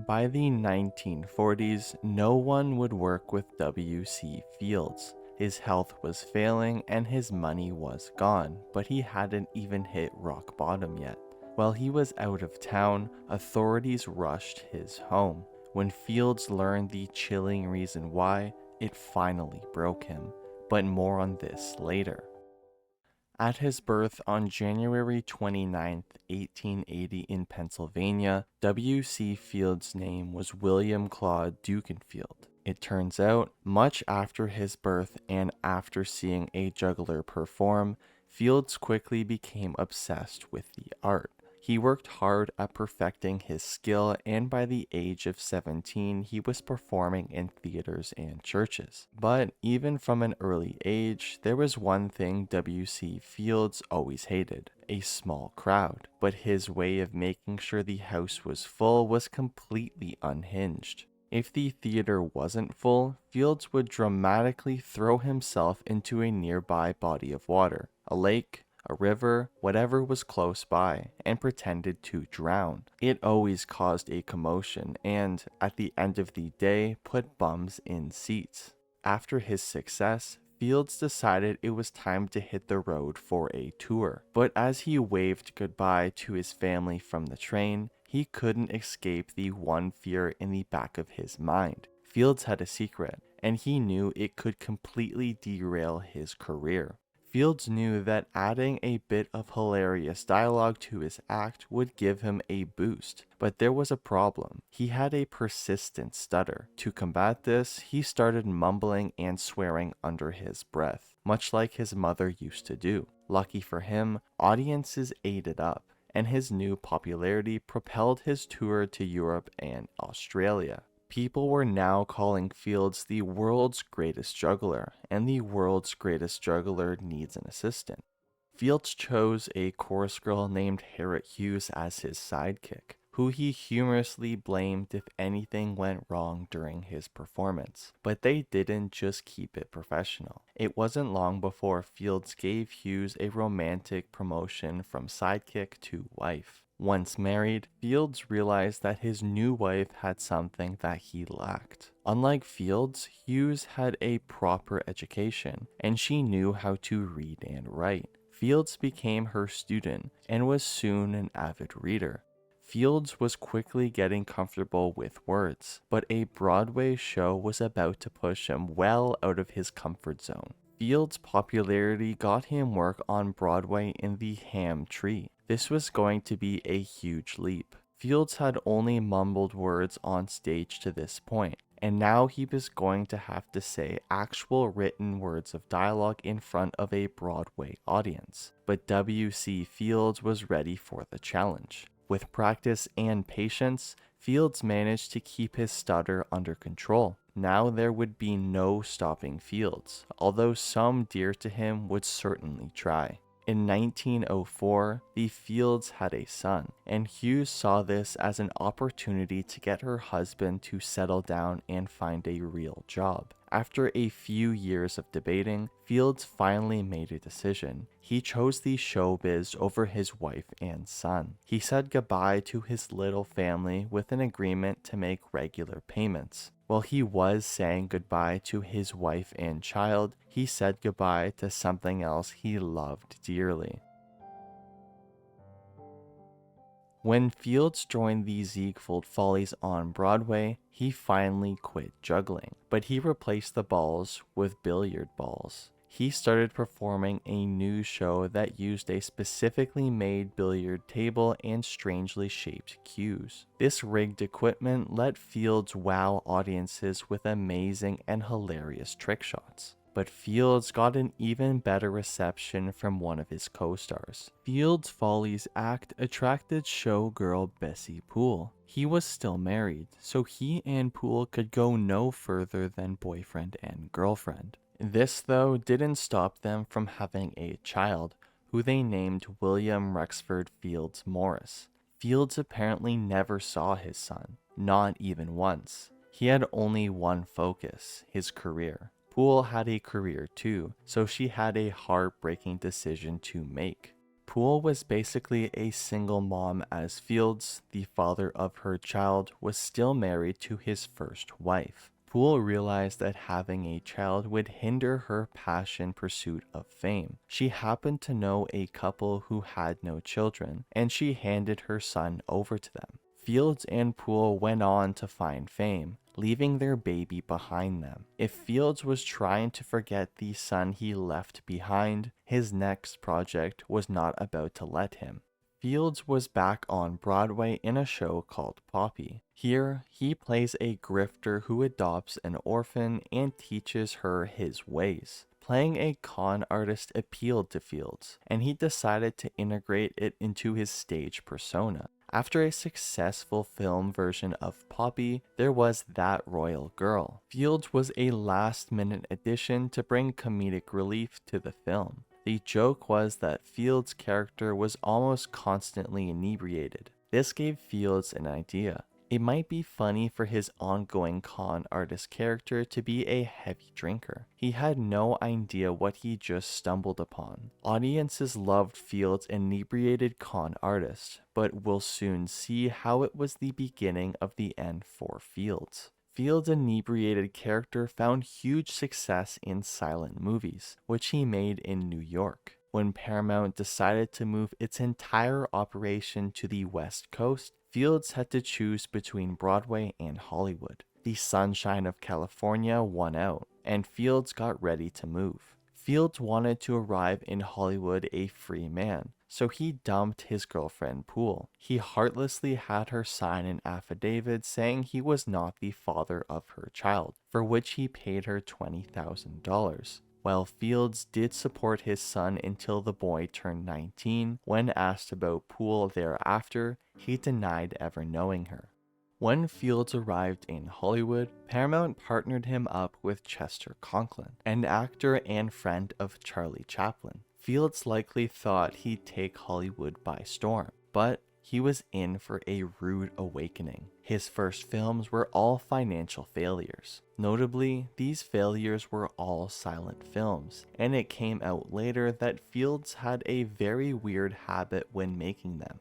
By the 1940s, no one would work with W.C. Fields. His health was failing and his money was gone, but he hadn't even hit rock bottom yet. While he was out of town, authorities rushed his home. When Fields learned the chilling reason why, it finally broke him. But more on this later. At his birth on January 29, 1880 in Pennsylvania, W.C. Fields' name was William Claude Dukenfield. It turns out, much after his birth and after seeing a juggler perform, Fields quickly became obsessed with the art. He worked hard at perfecting his skill, and by the age of 17, he was performing in theaters and churches. But even from an early age, there was one thing W.C. Fields always hated: a small crowd. But his way of making sure the house was full was completely unhinged. If the theater wasn't full, Fields would dramatically throw himself into a nearby body of water, a lake, a river, whatever was close by, and pretended to drown. It always caused a commotion and, at the end of the day, put bums in seats. After his success, Fields decided it was time to hit the road for a tour. But as he waved goodbye to his family from the train, he couldn't escape the one fear in the back of his mind. Fields had a secret, and he knew it could completely derail his career. Fields knew that adding a bit of hilarious dialogue to his act would give him a boost, but there was a problem. He had a persistent stutter. To combat this, he started mumbling and swearing under his breath, much like his mother used to do. Lucky for him, audiences ate it up, and his new popularity propelled his tour to Europe and Australia. People were now calling Fields the world's greatest juggler, and the world's greatest juggler needs an assistant. Fields chose a chorus girl named Harriet Hughes as his sidekick, who he humorously blamed if anything went wrong during his performance. But they didn't just keep it professional. It wasn't long before Fields gave Hughes a romantic promotion from sidekick to wife. Once married, Fields realized that his new wife had something that he lacked. Unlike Fields, Hughes had a proper education, and she knew how to read and write. Fields became her student and was soon an avid reader. Fields was quickly getting comfortable with words, but a Broadway show was about to push him well out of his comfort zone. Fields' popularity got him work on Broadway in The Ham Tree. This was going to be a huge leap. Fields had only mumbled words on stage to this point, and now he was going to have to say actual written words of dialogue in front of a Broadway audience. But W.C. Fields was ready for the challenge. With practice and patience, Fields managed to keep his stutter under control. Now there would be no stopping Fields, although some dear to him would certainly try. In 1904, the Fields had a son, and Hughes saw this as an opportunity to get her husband to settle down and find a real job. After a few years of debating, Fields finally made a decision. He chose the showbiz over his wife and son. He said goodbye to his little family with an agreement to make regular payments. While he was saying goodbye to his wife and child, he said goodbye to something else he loved dearly. When Fields joined the Ziegfeld Follies on Broadway, he finally quit juggling, but he replaced the balls with billiard balls. He started performing a new show that used a specifically made billiard table and strangely shaped cues. This rigged equipment let Fields wow audiences with amazing and hilarious trick shots. But Fields got an even better reception from one of his co-stars. Fields' Follies act attracted showgirl Bessie Poole. He was still married, so he and Poole could go no further than boyfriend and girlfriend. This, though, didn't stop them from having a child, who they named William Rexford Fields Morris. Fields apparently never saw his son, not even once. He had only one focus, his career. Poole had a career too, so she had a heartbreaking decision to make. Poole was basically a single mom, as Fields, the father of her child, was still married to his first wife. Poole realized that having a child would hinder her passion pursuit of fame. She happened to know a couple who had no children, and she handed her son over to them. Fields and Poole went on to find fame, leaving their baby behind them. If Fields was trying to forget the son he left behind, his next project was not about to let him. Fields was back on Broadway in a show called Poppy. Here, he plays a grifter who adopts an orphan and teaches her his ways. Playing a con artist appealed to Fields, and he decided to integrate it into his stage persona. After a successful film version of Poppy, there was That Royal Girl. Fields was a last-minute addition to bring comedic relief to the film. The joke was that Fields' character was almost constantly inebriated. This gave Fields an idea. It might be funny for his ongoing con artist character to be a heavy drinker. He had no idea what he just stumbled upon. Audiences loved Fields' inebriated con artist, but we'll soon see how it was the beginning of the end for Fields. Fields' inebriated character found huge success in silent movies, which he made in New York. When Paramount decided to move its entire operation to the West Coast, Fields had to choose between Broadway and Hollywood. The Sunshine of California won out, and Fields got ready to move. Fields wanted to arrive in Hollywood a free man, so he dumped his girlfriend Poole. He heartlessly had her sign an affidavit saying he was not the father of her child, for which he paid her $20,000. While Fields did support his son until the boy turned 19, when asked about Poole thereafter, he denied ever knowing her. When Fields arrived in Hollywood, Paramount partnered him up with Chester Conklin, an actor and friend of Charlie Chaplin. Fields likely thought he'd take Hollywood by storm, but he was in for a rude awakening. His first films were all financial failures. Notably, these failures were all silent films, and it came out later that Fields had a very weird habit when making them.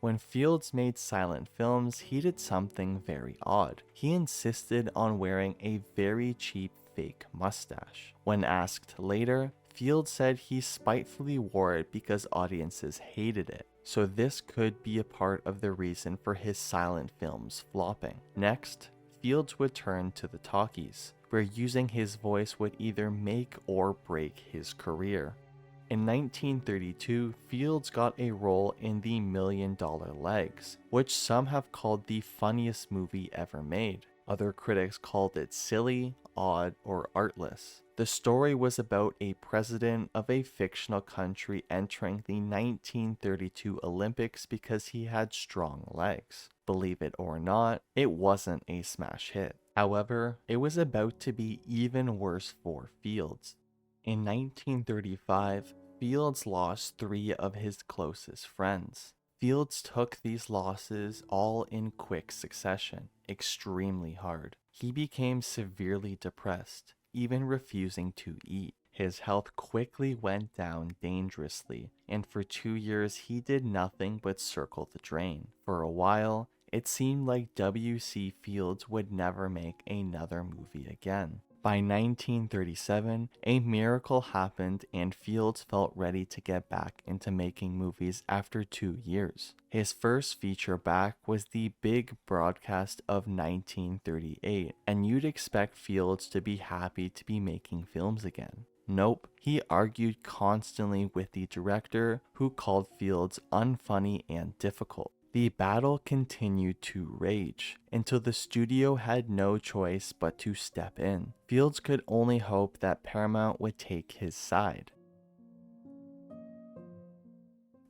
When Fields made silent films, he did something very odd. He insisted on wearing a very cheap fake mustache. When asked later, Fields said he spitefully wore it because audiences hated it, so this could be a part of the reason for his silent films flopping. Next, Fields would turn to the talkies, where using his voice would either make or break his career. In 1932, Fields got a role in The $1 Million Legs, which some have called the funniest movie ever made. Other critics called it silly, odd, or artless. The story was about a president of a fictional country entering the 1932 Olympics because he had strong legs. Believe it or not, it wasn't a smash hit. However, it was about to be even worse for Fields. In 1935, Fields lost 3 of his closest friends. Fields took these losses all in quick succession, extremely hard. He became severely depressed, even refusing to eat. His health quickly went down dangerously, and for 2 years he did nothing but circle the drain. For a while, it seemed like W.C. Fields would never make another movie again. By 1937, a miracle happened and Fields felt ready to get back into making movies after 2 years. His first feature back was the big broadcast of 1938, and you'd expect Fields to be happy to be making films again. Nope, he argued constantly with the director, who called Fields unfunny and difficult. The battle continued to rage until the studio had no choice but to step in. Fields could only hope that Paramount would take his side.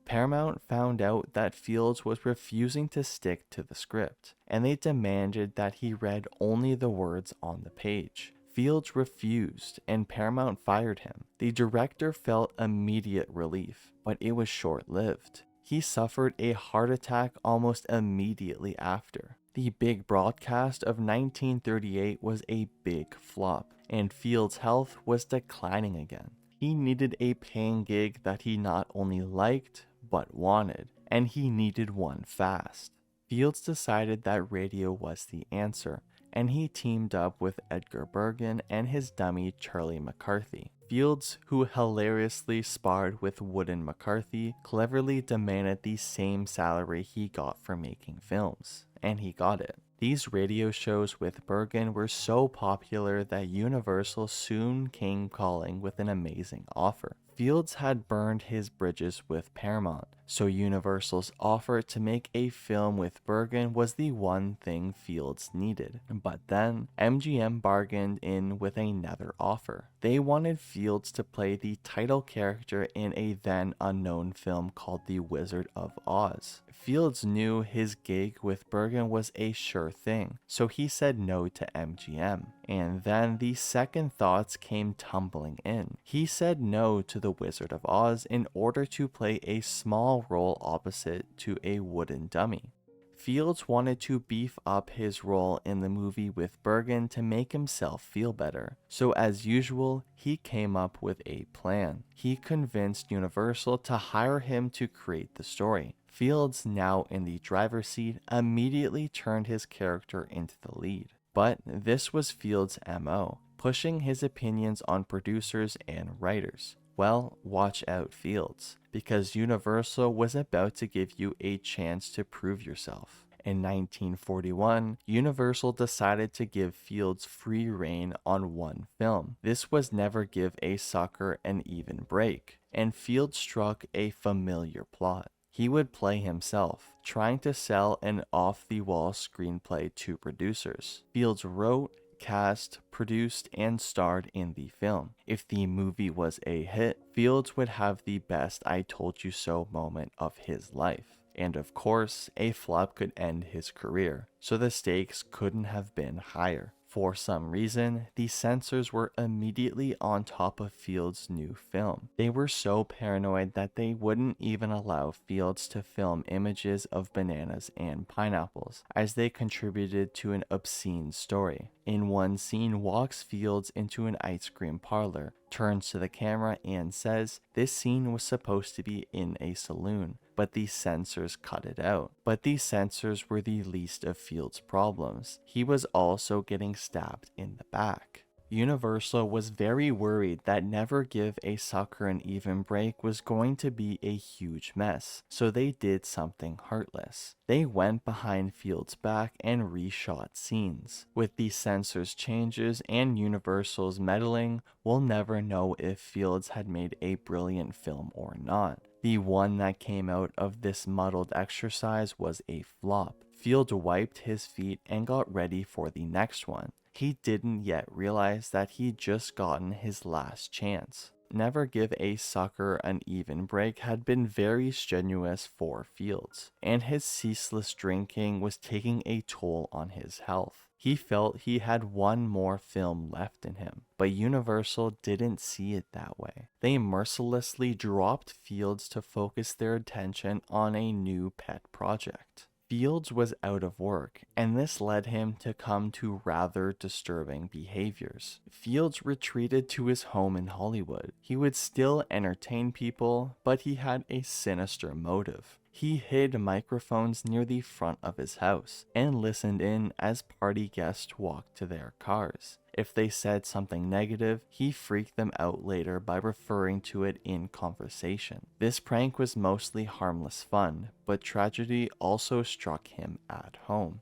Paramount found out that Fields was refusing to stick to the script, and they demanded that he read only the words on the page. Fields refused, and Paramount fired him. The director felt immediate relief, but it was short-lived. He suffered a heart attack almost immediately after. The big broadcast of 1938 was a big flop, and Fields' health was declining again. He needed a paying gig that he not only liked, but wanted, and he needed one fast. Fields decided that radio was the answer, and he teamed up with Edgar Bergen and his dummy Charlie McCarthy. Fields, who hilariously sparred with Wooden McCarthy, cleverly demanded the same salary he got for making films, and he got it. These radio shows with Bergen were so popular that Universal soon came calling with an amazing offer. Fields had burned his bridges with Paramount, so Universal's offer to make a film with Bergen was the one thing Fields needed. But then, MGM bargained in with another offer. They wanted Fields to play the title character in a then unknown film called The Wizard of Oz. Fields knew his gig with Bergen was a sure thing, so he said no to MGM. And then the second thoughts came tumbling in. He said no to The Wizard of Oz in order to play a small role opposite to a wooden dummy. Fields wanted to beef up his role in the movie with Bergen to make himself feel better. So as usual, he came up with a plan. He convinced Universal to hire him to create the story. Fields, now in the driver's seat, immediately turned his character into the lead. But this was Fields' MO, pushing his opinions on producers and writers. Well, watch out, Fields, because Universal was about to give you a chance to prove yourself. In 1941, Universal decided to give Fields free rein on one film. This was Never Give a Sucker an Even Break, and Fields struck a familiar plot. He would play himself, trying to sell an off-the-wall screenplay to producers. Fields wrote, cast, produced, and starred in the film. If the movie was a hit, Fields would have the best I told you so moment of his life. And of course, a flop could end his career, so the stakes couldn't have been higher. For some reason, the censors were immediately on top of Fields' new film. They were so paranoid that they wouldn't even allow Fields to film images of bananas and pineapples, as they contributed to an obscene story. In one scene, walks Fields into an ice cream parlor, turns to the camera and says, "This scene was supposed to be in a saloon, but the censors cut it out." But the censors were the least of Fields' problems. He was also getting stabbed in the back. Universal was very worried that Never Give a Sucker an Even Break was going to be a huge mess, so they did something heartless. They went behind Fields' back and reshot scenes. With the censors' changes and Universal's meddling, we'll never know if Fields had made a brilliant film or not. The one that came out of this muddled exercise was a flop. Fields wiped his feet and got ready for the next one. He didn't yet realize that he'd just gotten his last chance. Never Give a Sucker an Even Break had been very strenuous for Fields, and his ceaseless drinking was taking a toll on his health. He felt he had one more film left in him, but Universal didn't see it that way. They mercilessly dropped Fields to focus their attention on a new pet project. Fields was out of work, and this led him to come to rather disturbing behaviors. Fields retreated to his home in Hollywood. He would still entertain people, but he had a sinister motive. He hid microphones near the front of his house and listened in as party guests walked to their cars. If they said something negative, he freaked them out later by referring to it in conversation. This prank was mostly harmless fun, but tragedy also struck him at home.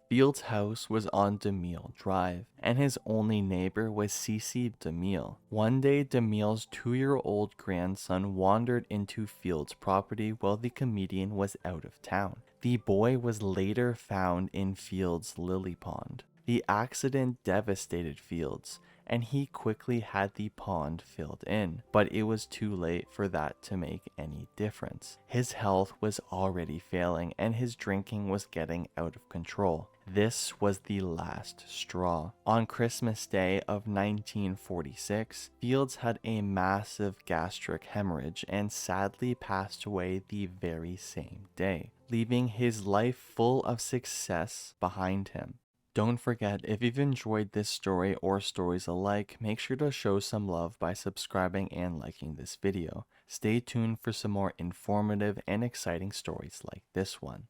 Fields' house was on DeMille Drive, and his only neighbor was Cece DeMille. One day, DeMille's 2-year-old grandson wandered into Fields' property while the comedian was out of town. The boy was later found in Fields' lily pond. The accident devastated Fields, and he quickly had the pond filled in, but it was too late for that to make any difference. His health was already failing, and his drinking was getting out of control. This was the last straw. On Christmas Day of 1946, Fields had a massive gastric hemorrhage and sadly passed away the very same day, leaving his life full of success behind him. Don't forget, if you've enjoyed this story or stories alike, make sure to show some love by subscribing and liking this video. Stay tuned for some more informative and exciting stories like this one.